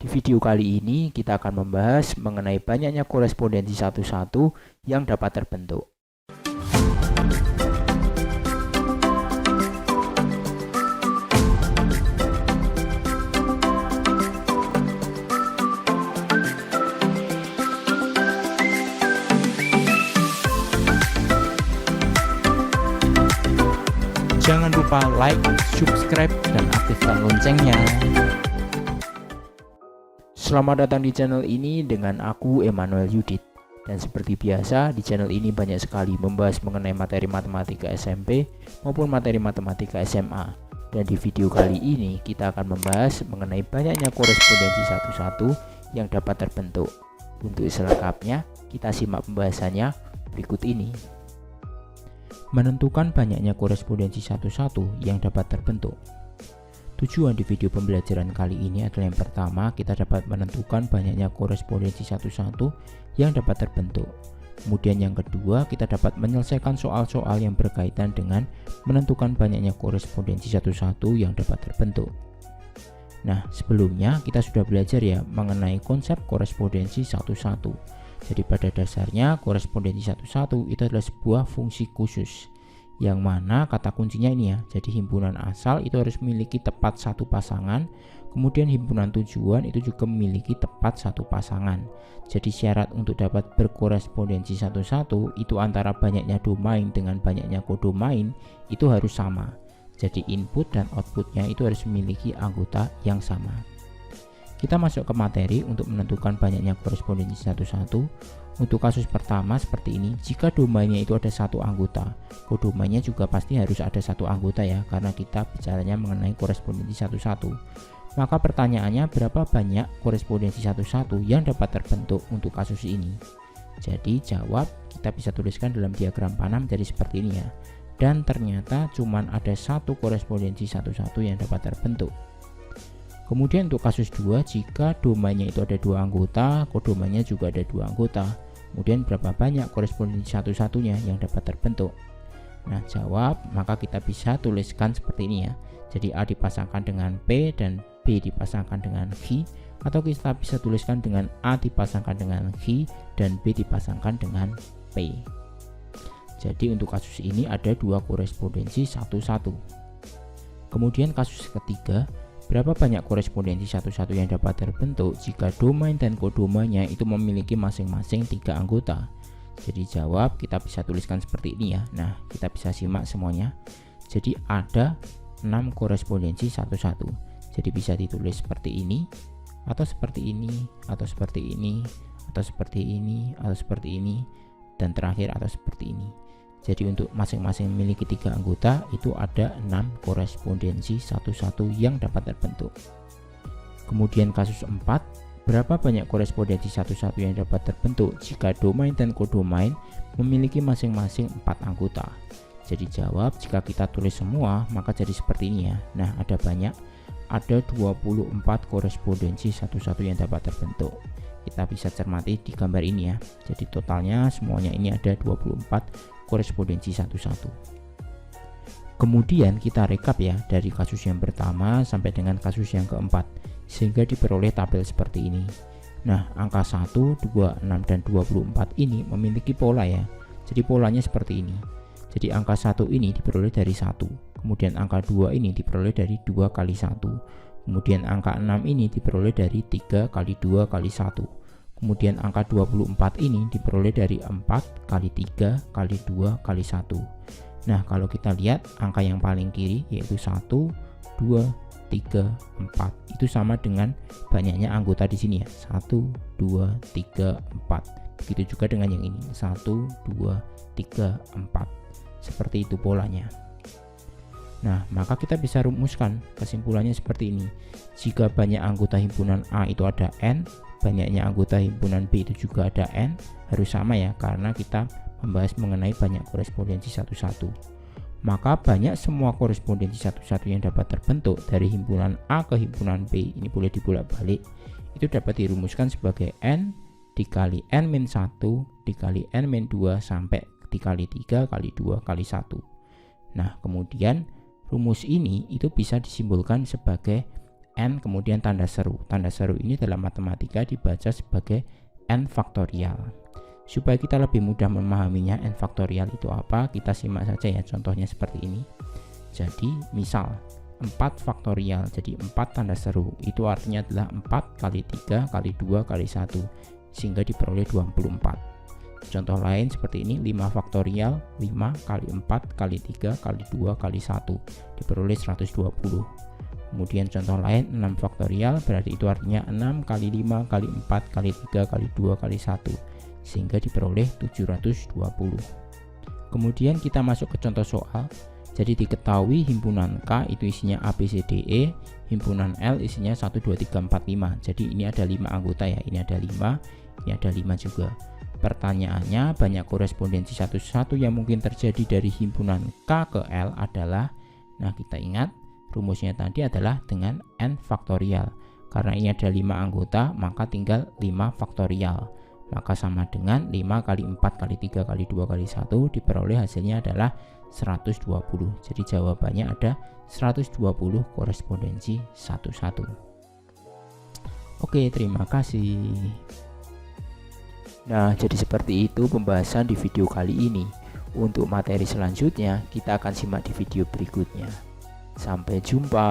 video kali ini kita akan membahas mengenai banyaknya korespondensi satu-satu yang dapat terbentuk. Jangan lupa like, subscribe, dan aktifkan loncengnya. Selamat datang di channel ini dengan aku Emmanuel Yudit. Dan seperti biasa di channel ini banyak sekali membahas mengenai materi matematika SMP maupun materi matematika SMA. Dan di video kali ini kita akan membahas mengenai banyaknya korespondensi satu-satu yang dapat terbentuk. Untuk selengkapnya kita simak pembahasannya berikut ini. Menentukan banyaknya korespondensi satu-satu yang dapat terbentuk. Tujuan di video pembelajaran kali ini adalah yang pertama, kita dapat menentukan banyaknya korespondensi satu-satu yang dapat terbentuk. Kemudian yang kedua, kita dapat menyelesaikan soal-soal yang berkaitan dengan menentukan banyaknya korespondensi satu-satu yang dapat terbentuk. Nah, sebelumnya kita sudah belajar ya mengenai konsep korespondensi satu-satu. Jadi pada dasarnya korespondensi satu-satu itu adalah sebuah fungsi khusus, yang mana kata kuncinya ini ya, jadi himpunan asal itu harus memiliki tepat satu pasangan, kemudian himpunan tujuan itu juga memiliki tepat satu pasangan. Jadi syarat untuk dapat berkorespondensi satu-satu itu antara banyaknya domain dengan banyaknya kodomain itu harus sama. Jadi input dan outputnya itu harus memiliki anggota yang sama. Kita masuk ke materi untuk menentukan banyaknya korespondensi satu-satu. Untuk kasus pertama seperti ini, jika domainnya itu ada satu anggota, kodomainnya juga pasti harus ada satu anggota ya, karena kita bicaranya mengenai korespondensi satu-satu. Maka pertanyaannya, berapa banyak korespondensi satu-satu yang dapat terbentuk untuk kasus ini? Jadi jawab kita bisa tuliskan dalam diagram panah jadi seperti ini ya. Dan ternyata cuman ada satu korespondensi satu-satu yang dapat terbentuk. Kemudian untuk kasus 2, jika domainnya itu ada dua anggota, kodomainnya juga ada dua anggota. Kemudian berapa banyak korespondensi satu-satunya yang dapat terbentuk? Nah, jawab maka kita bisa tuliskan seperti ini ya. Jadi A dipasangkan dengan P dan B dipasangkan dengan Q, atau kita bisa tuliskan dengan A dipasangkan dengan Q dan B dipasangkan dengan P. Jadi untuk kasus ini ada dua korespondensi satu-satu. Kemudian kasus ketiga, berapa banyak korespondensi satu-satu yang dapat terbentuk jika domain dan kodomainnya itu memiliki masing-masing 3 anggota? Jadi jawab kita bisa tuliskan seperti ini ya. Nah, kita bisa simak semuanya. Jadi ada 6 korespondensi satu-satu. Jadi bisa ditulis seperti ini, atau seperti ini, atau seperti ini, atau seperti ini, atau seperti ini, dan terakhir atau seperti ini. Jadi untuk masing-masing memiliki 3 anggota itu ada 6 korespondensi satu-satu yang dapat terbentuk. Kemudian kasus 4, berapa banyak korespondensi satu-satu yang dapat terbentuk jika domain dan kodomain memiliki masing-masing 4 anggota? Jadi jawab jika kita tulis semua maka jadi seperti ini ya. Nah, ada banyak, ada 24 korespondensi satu-satu yang dapat terbentuk. Kita bisa cermati di gambar ini ya. Jadi totalnya semuanya ini ada 24 korespondensi satu-satu. Kemudian kita rekap ya dari kasus yang pertama sampai dengan kasus yang keempat, sehingga diperoleh tabel seperti ini. Nah, angka 1, 2, 6, dan 24 ini memiliki pola ya. Jadi polanya seperti ini. Jadi angka 1 ini diperoleh dari 1, kemudian angka 2 ini diperoleh dari 2 kali 1, kemudian angka 6 ini diperoleh dari 3 kali 2 kali 1. Kemudian angka 24 ini diperoleh dari 4 kali 3 kali 2 kali 1. Nah, kalau kita lihat angka yang paling kiri yaitu 1, 2, 3, 4 itu sama dengan banyaknya anggota di sini ya. 1, 2, 3, 4. Begitu juga dengan yang ini. 1, 2, 3, 4. Seperti itu polanya. Nah, maka kita bisa rumuskan kesimpulannya seperti ini. Jika banyak anggota himpunan A itu ada N, banyaknya anggota himpunan B itu juga ada N, harus sama ya, karena kita membahas mengenai banyak korespondensi satu-satu. Maka banyak semua korespondensi satu-satu yang dapat terbentuk dari himpunan A ke himpunan B, ini boleh dibolak-balik, itu dapat dirumuskan sebagai N dikali N-1 dikali N-2 sampai dikali 3 kali 2 kali 1. Nah, kemudian rumus ini itu bisa disimbolkan sebagai N kemudian tanda seru. Tanda seru ini dalam matematika dibaca sebagai N faktorial. Supaya kita lebih mudah memahaminya N faktorial itu apa, kita simak saja ya contohnya seperti ini. Jadi misal 4 faktorial, jadi 4 tanda seru, itu artinya adalah 4 kali 3 kali 2 kali 1, sehingga diperoleh 24. Contoh lain seperti ini, 5 faktorial, 5 kali 4 kali 3 kali 2 kali 1, diperoleh 120. Kemudian contoh lain 6 faktorial, berarti itu artinya 6 kali 5 kali 4 kali 3 kali 2 kali 1, sehingga diperoleh 720. Kemudian kita masuk ke contoh soal. Jadi diketahui himpunan K itu isinya A, B, C, D, E, himpunan L isinya 1, 2, 3, 4, 5. Jadi ini ada 5 anggota ya, ini ada 5, ini ada 5 juga. Pertanyaannya, banyak korespondensi satu-satu yang mungkin terjadi dari himpunan K ke L adalah, nah kita ingat rumusnya tadi adalah dengan N faktorial. Karena ini ada 5 anggota, maka tinggal 5 faktorial. Maka sama dengan 5 kali 4 kali 3 kali 2 kali 1, diperoleh hasilnya adalah 120. Jadi jawabannya ada 120 korespondensi satu-satu. Oke, terima kasih. Nah, jadi seperti itu pembahasan di video kali ini. Untuk materi selanjutnya, kita akan simak di video berikutnya. Sampai jumpa.